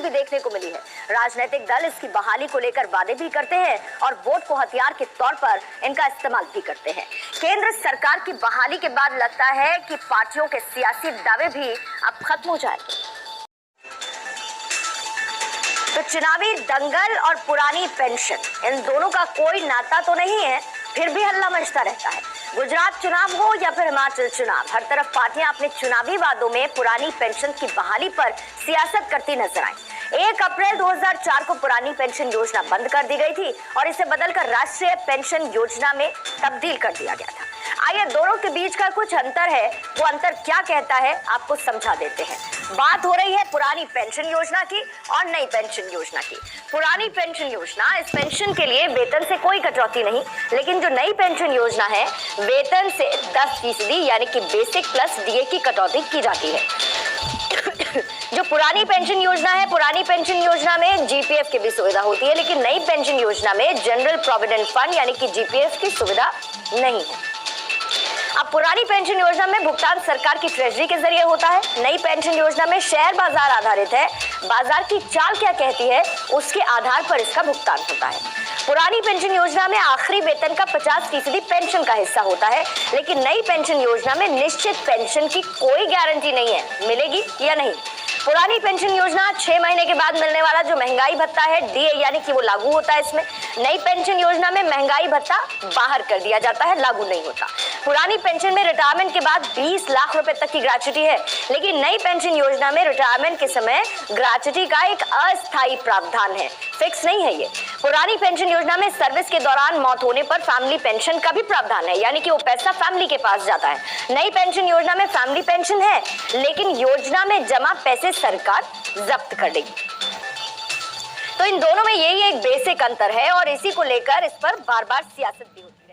भी देखने को मिली है। राजनीतिक दल इसकी बहाली को लेकर वादे भी करते हैं और वोट को हथियार के तौर पर इनका इस्तेमाल भी करते हैं। केंद्र सरकार की बहाली के बाद लगता है कि पार्टियों के सियासी दावे भी अब खत्म हो जाएंगे। तो चुनावी दंगल और पुरानी पेंशन, इन दोनों का कोई नाता तो नहीं है, फिर भी हल्ला मचता रहता है। गुजरात चुनाव हो या फिर हिमाचल चुनाव, हर तरफ पार्टियां अपने चुनावी वादों में पुरानी पेंशन की बहाली पर सियासत करती नजर आई। 1 अप्रैल 2004 को पुरानी पेंशन योजना बंद कर दी गई थी और इसे बदलकर राष्ट्रीय पेंशन योजना में तब्दील कर दिया गया था। आइए दोनों के बीच का कुछ अंतर है, वो अंतर क्या कहता है आपको समझा देते हैं। बात हो रही है पुरानी पेंशन योजना की और नई पेंशन योजना की। पुरानी पेंशन योजना, इस पेंशन के लिए वेतन से कोई कटौती नहीं, लेकिन जो नई पेंशन योजना है वेतन से 10% यानी कि बेसिक प्लस डीए की कटौती की जाती है। जो पुरानी पेंशन योजना है, पुरानी पेंशन योजना में जीपीएफ की भी सुविधा होती है, लेकिन नई पेंशन योजना में जनरल प्रोविडेंट फंड यानी कि जीपीएफ की सुविधा नहीं है। अब पुरानी पेंशन योजना में भुगतान सरकार की ट्रेजरी के जरिए होता है, नई पेंशन योजना में शेयर बाजार आधारित है। बाजार की चाल क्या कहती है उसके आधार पर इसका भुगतान होता है। पुरानी पेंशन योजना में आखिरी वेतन का 50% पेंशन का हिस्सा होता है, लेकिन नई पेंशन योजना में निश्चित पेंशन की कोई गारंटी नहीं है, मिलेगी या नहीं। पुरानी पेंशन योजना 6 महीने के बाद मिलने वाला जो महंगाई भत्ता है डीए यानी कि वो लागू होता है इसमें। नई पेंशन योजना में महंगाई भत्ता बाहर कर दिया जाता है, लागू नहीं होता। पुरानी पेंशन में रिटायरमेंट के बाद 20 लाख रुपए तक की ग्रेच्युटी है, लेकिन नई पेंशन योजना में रिटायरमेंट के समय ग्रेच्युटी का एक अस्थायी प्रावधान है, फिक्स नहीं है ये। पुरानी पेंशन योजना में सर्विस के दौरान मौत होने पर फैमिली पेंशन का भी प्रावधान है, यानी कि वो पैसा फैमिली के पास जाता है। नई पेंशन योजना में फैमिली पेंशन है, लेकिन योजना में जमा पैसे सरकार जब्त कर देगी। तो इन दोनों में यही एक बेसिक अंतर है और इसी को लेकर इस पर बार बार सियासत भी होती है।